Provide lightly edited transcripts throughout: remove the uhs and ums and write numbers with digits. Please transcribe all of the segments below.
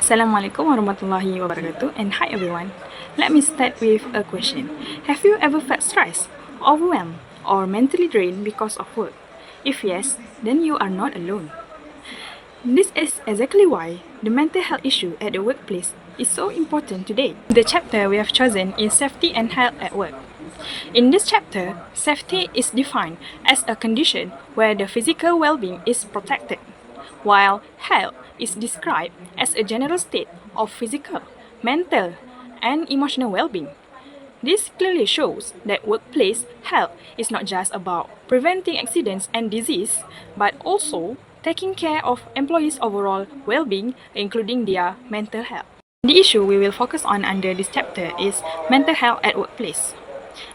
Assalamualaikum warahmatullahi wabarakatuh, and hi everyone. Let me start with a question. Have you ever felt stressed, overwhelmed, or mentally drained because of work? If yes, then you are not alone. This is exactly why the mental health issue at the workplace is so important today. The chapter we have chosen is Safety and Health at Work. In this chapter, safety is defined as a condition where the physical well-being is protected, while health is described as a general state of physical, mental, and emotional well-being. This clearly shows that workplace health is not just about preventing accidents and disease, but also taking care of employees' overall well-being, including their mental health. The issue we will focus on under this chapter is mental health at workplace.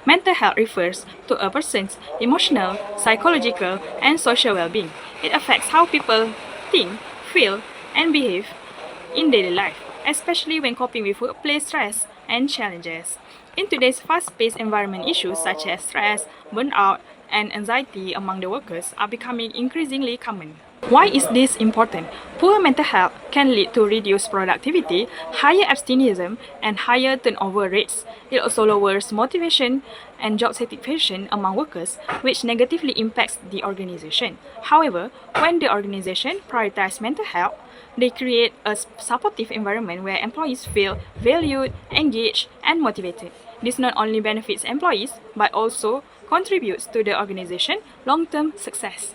Mental health refers to a person's emotional, psychological, and social well-being. It affects how people think, feel, and behave in daily life, especially when coping with workplace stress and challenges. In today's fast-paced environment, issues such as stress, burnout, and anxiety among the workers are becoming increasingly common. Why is this important? Poor mental health can lead to reduced productivity, higher absenteeism, and higher turnover rates. It also lowers motivation and job satisfaction among workers, which negatively impacts the organization. However, when the organization prioritizes mental health, they create a supportive environment where employees feel valued, engaged, and motivated. This not only benefits employees, but also contributes to the organization's long-term success.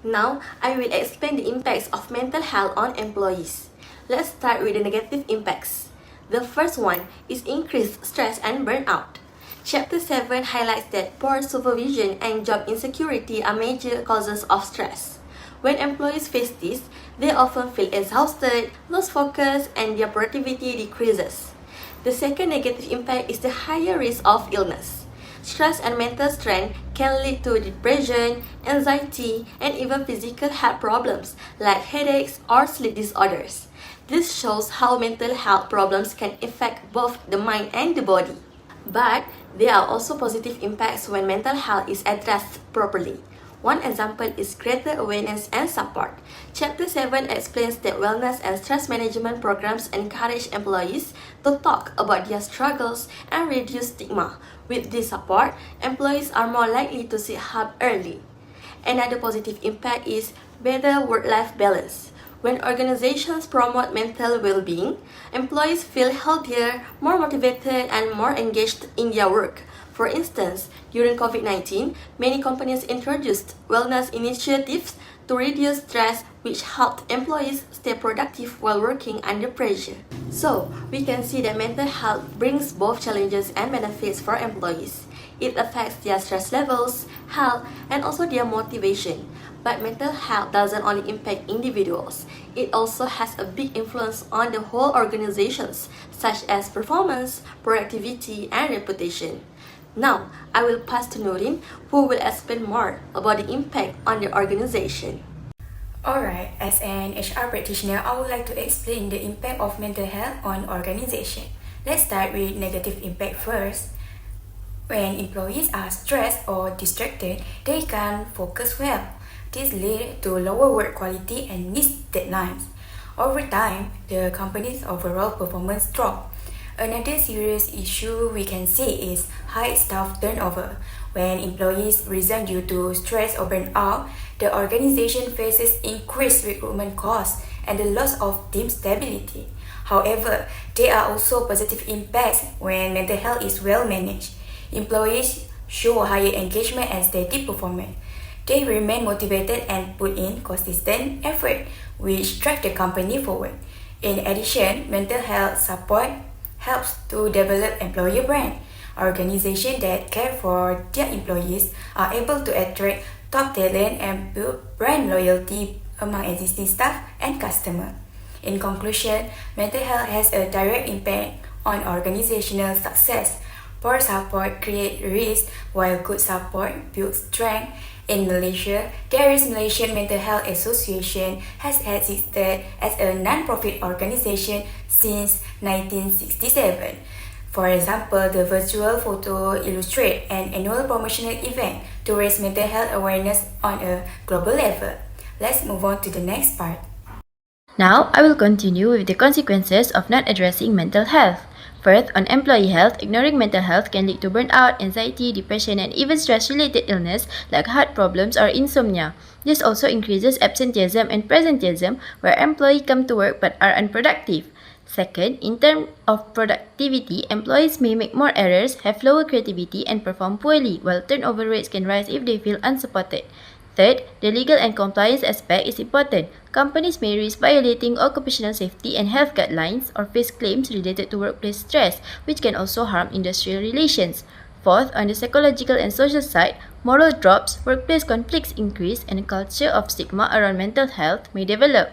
Now, I will explain the impacts of mental health on employees. Let's start with the negative impacts. The first one is increased stress and burnout. Chapter 7 highlights that poor supervision and job insecurity are major causes of stress. When employees face this, they often feel exhausted, lose focus, and their productivity decreases. The second negative impact is the higher risk of illness. Stress and mental strain can lead to depression, anxiety, and even physical health problems like headaches or sleep disorders. This shows how mental health problems can affect both the mind and the body. But there are also positive impacts when mental health is addressed properly. One example is greater awareness and support. Chapter 7 explains that wellness and stress management programs encourage employees to talk about their struggles and reduce stigma. With this support, employees are more likely to seek help early. Another positive impact is better work-life balance. When organizations promote mental well-being, employees feel healthier, more motivated, and more engaged in their work. For instance, during COVID-19, many companies introduced wellness initiatives to reduce stress, which helped employees stay productive while working under pressure. So, we can see that mental health brings both challenges and benefits for employees. It affects their stress levels, health, and also their motivation. But mental health doesn't only impact individuals. It also has a big influence on the whole organizations, such as performance, productivity, and reputation. Now, I will pass to Nurin, who will explain more about the impact on the organization. Alright, as an HR practitioner, I would like to explain the impact of mental health on organization. Let's start with negative impact first. When employees are stressed or distracted, they can't focus well. This leads to lower work quality and missed deadlines. Over time, the company's overall performance drops. Another serious issue we can see is high staff turnover. When employees resign due to stress or burnout, the organization faces increased recruitment costs and the loss of team stability. However, there are also positive impacts when mental health is well managed. Employees show higher engagement and steady performance. They remain motivated and put in consistent effort, which drive the company forward. In addition, mental health support helps to develop employer brand. Organizations that care for their employees are able to attract top talent and build brand loyalty among existing staff and customers. In conclusion, mental health has a direct impact on organizational success. Poor support creates risk, while good support builds strength. In Malaysia, there is Malaysian Mental Health Association has existed as a non-profit organization since 1967. For example, the virtual photo illustrate an annual promotional event to raise mental health awareness on a global level. Let's move on to the next part. Now, I will continue with the consequences of not addressing mental health. First, on employee health, ignoring mental health can lead to burnout, anxiety, depression, and even stress-related illness like heart problems or insomnia. This also increases absenteeism and presenteeism, where employees come to work but are unproductive. Second, in terms of productivity, employees may make more errors, have lower creativity, and perform poorly, while turnover rates can rise if they feel unsupported. Third, the legal and compliance aspect is important. Companies may risk violating occupational safety and health guidelines or face claims related to workplace stress, which can also harm industrial relations. Fourth, on the psychological and social side, moral drops, workplace conflicts increase, and a culture of stigma around mental health may develop.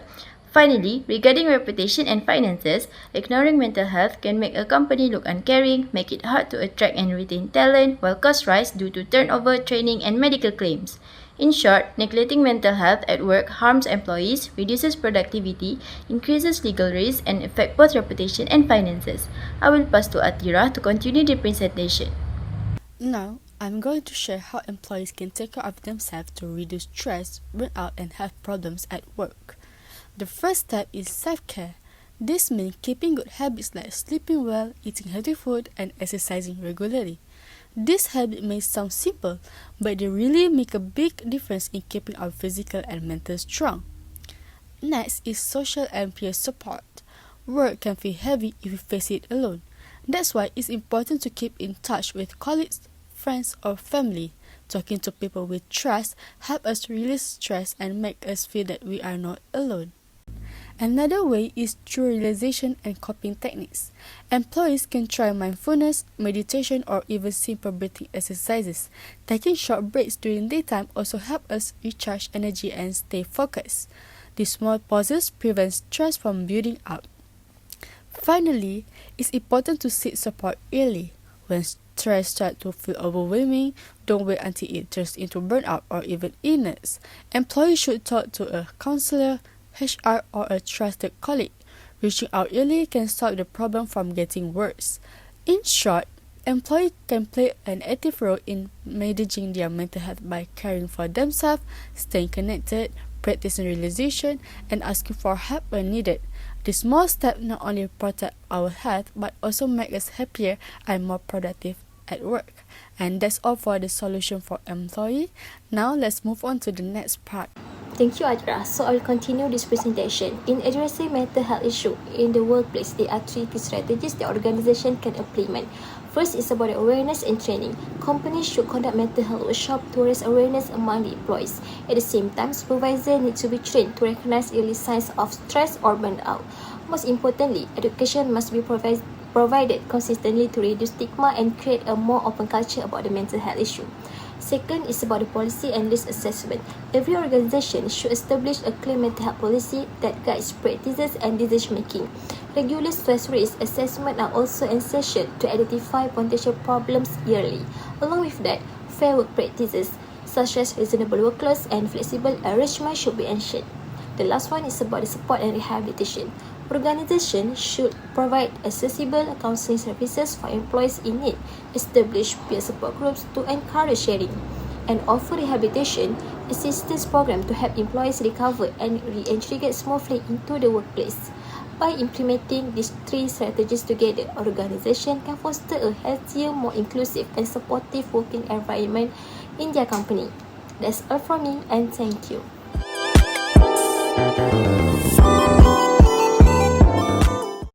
Finally, regarding reputation and finances, ignoring mental health can make a company look uncaring, make it hard to attract and retain talent, while costs rise due to turnover, training, and medical claims. In short, neglecting mental health at work harms employees, reduces productivity, increases legal risk, and affects both reputation and finances. I will pass to Atira to continue the presentation. Now, I'm going to share how employees can take care of themselves to reduce stress, burnout, and health problems at work. The first step is self-care. This means keeping good habits like sleeping well, eating healthy food, and exercising regularly. This habit may sound simple, but they really make a big difference in keeping our physical and mental strong. Next is social and peer support. Work can feel heavy if you face it alone. That's why it's important to keep in touch with colleagues, friends, or family. Talking to people we trust help us release stress and make us feel that we are not alone. Another way is through relaxation and coping techniques. Employees can try mindfulness, meditation, or even simple breathing exercises. Taking short breaks during daytime also help us recharge energy and stay focused. These small pauses prevent stress from building up. Finally, it's important to seek support early. When stress starts to feel overwhelming, don't wait until it turns into burnout or even illness. Employees should talk to a counselor, HR, or a trusted colleague. Reaching out early can stop the problem from getting worse. In short, employees can play an active role in managing their mental health by caring for themselves, staying connected, practicing relaxation, and asking for help when needed. These small steps not only protect our health but also make us happier and more productive at work. And that's all for the solution for employee. Now let's move on to the next part. Thank you, Adra. So I will continue this presentation. In addressing mental health issue in the workplace, there are three key strategies the organization can implement. First is about awareness and training. Companies should conduct mental health workshops to raise awareness among the employees. At the same time, supervisors need to be trained to recognize early signs of stress or burnout. Most importantly, education must be provided consistently to reduce stigma and create a more open culture about the mental health issue. Second is about the policy and risk assessment. Every organization should establish a clear mental health policy that guides practices and decision making. Regular stress risk assessment are also essential to identify potential problems yearly. Along with that, fair work practices such as reasonable workloads and flexible arrangements should be ensured. The last one is about the support and rehabilitation. Organizations should provide accessible counseling services for employees in need, establish peer support groups to encourage sharing, and offer rehabilitation assistance programs to help employees recover and reintegrate smoothly into the workplace. By implementing these three strategies together, organizations can foster a healthier, more inclusive, and supportive working environment in their company. That's all from me, and thank you.